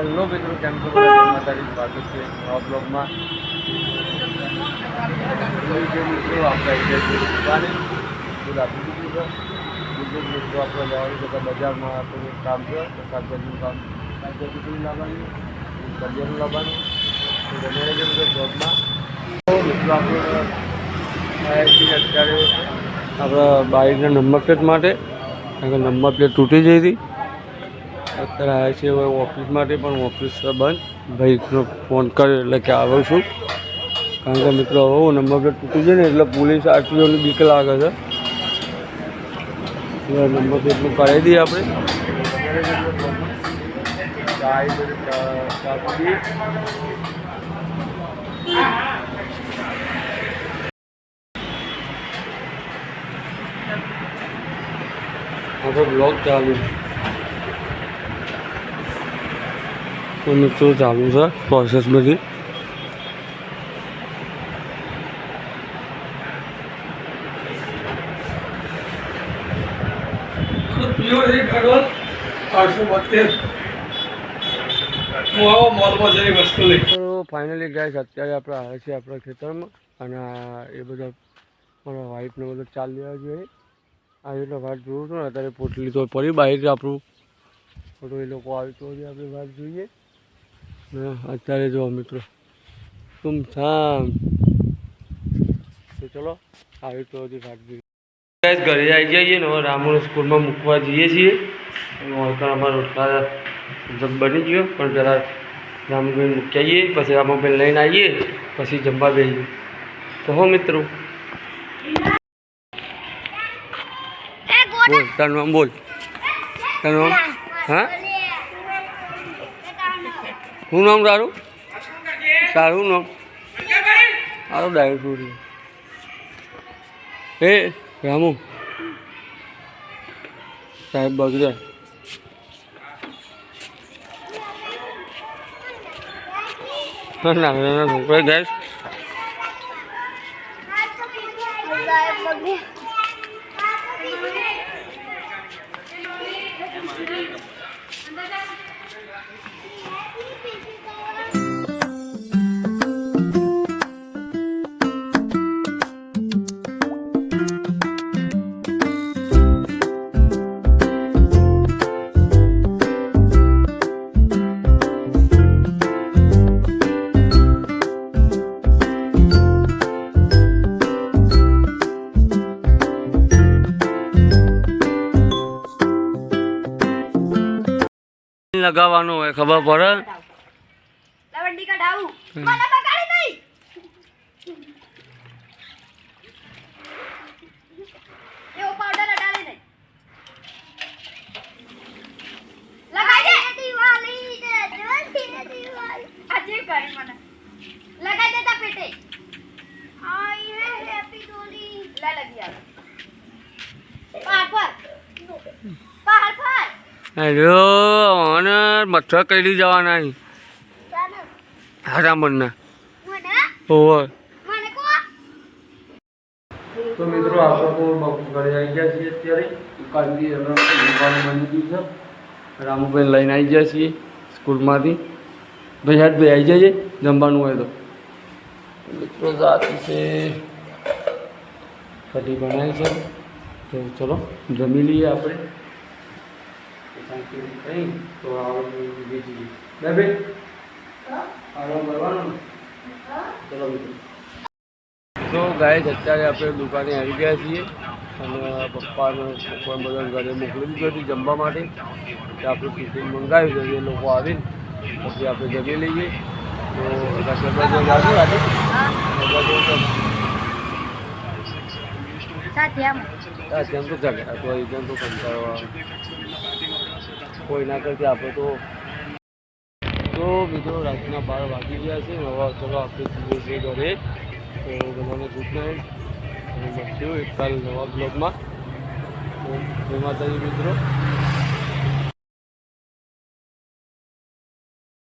Hello મિત્રો, કેમ છો? માતાજી સ્વાગત છે નવા બ્લોગમાં. મિત્રો આપણે દુકાને બધું આપી દીધું છે. બીજું મિત્રો આપણે જવાનું છે બજારમાં, આપણું કામ છે તો શાકભાજીનું કામ, શાકભાજી લાવવાનું, બજારનું લાવવાનું તો ગમે છે બધા જોબમાં. તો મિત્રો આપણે આવ્યા છીએ અત્યારે આપણા બાઇકના નંબર પ્લેટ માટે, કારણ કે નંબર પ્લેટ તૂટી જઈ હતી. અત્યારે આવ્યા છીએ હવે ઓફિસ માટે, પણ ઓફિસ બંધ. ભાઈનો ફોન કર્યો એટલે કે આવું છું, કારણ કે મિત્રો હવે નંબર પ્લેટ તૂટી જાય ને એટલે પોલીસ આરટીઓની બીક લાગે છે. નંબર પ્લેટનું કરાવી દઈએ આપણે. આપણો બ્લોગ ચાલુ તો મિત્રો ચાલુ છે પ્રોસેસ બધી. ફાઇનલી ગાઈસ અત્યારે આપણે આવ્યા છીએ આપણા ખેતરમાં, અને એ બધા મારા વાઈફને બધું ચાલી લેવા જોઈએ. આ એટલે વાત જોઉં છું ને, અત્યારે પોટલી તો પડી બાઈક આપણું ફોટો એ લોકો આવી તો આપણે વાત જોઈએ ને. અત્યારે જો મિત્રો સુમસામ, તો ચલો આવી તો હજી વાત જોઈએ. ઘરે આવી જઈએ ને, હવે રામુ સ્કૂલમાં મૂકવા જઈએ છીએ. અમારો રોટલા બની ગયો, પણ પહેલાં રામુબેન મૂકી આવીએ, પછી રામુબેન લઈને આવીએ, પછી જમવા બેસીએ. તો હો મિત્રો બોલ તારું નામ, બોલ તારું નામ. હા, શું નામ તારું? તારું નામ સારું ડાયરેક્ટ શું એ રામુ સાહેબ બગડે. નાના છોકરા ગેસ લગાવવાનું હોય ખબર પડે. હેલો અને મચ્છર કઈ જવાના રામણના ઓવર. તો મિત્રો આપણે તો ઘરે આવી ગયા છીએ અત્યારે. દુકાનથી દુકાન બની ગઈ છે. રામુભાઈ લઈને આવી ગયા છીએ સ્કૂલમાંથી. ભાઈ હાથ ભાઈ આવી જઈએ જમવાનું હોય તો. મિત્રો જાતી છે કઢી બનાવી છે, તો ચલો જમી લઈએ આપણે. તો ગાઈસ અત્યારે આપણે દુકાને આવી ગયા છીએ, અને પપ્પાને બધા ઘરે મોકલી દીધું હતું જમવા માટે. આપણે ટિફિન મંગાવ્યું છે, એ લોકો આવીને પછી આપણે જમી લઈએ. તો એમ તો ચાલે, અથવા એમ તો કંટાળો કોઈ ના કરતી આપણે તો બીજો રાતના 12 વાગી ગયા છે. હવે ચલો આપણે જઈએ છીએ ઘરે. તો બધાને ગુડ નાઇટ, અને મળશું એક કાલ નવા બ્લોગમાં. જય માતાજી મિત્રો.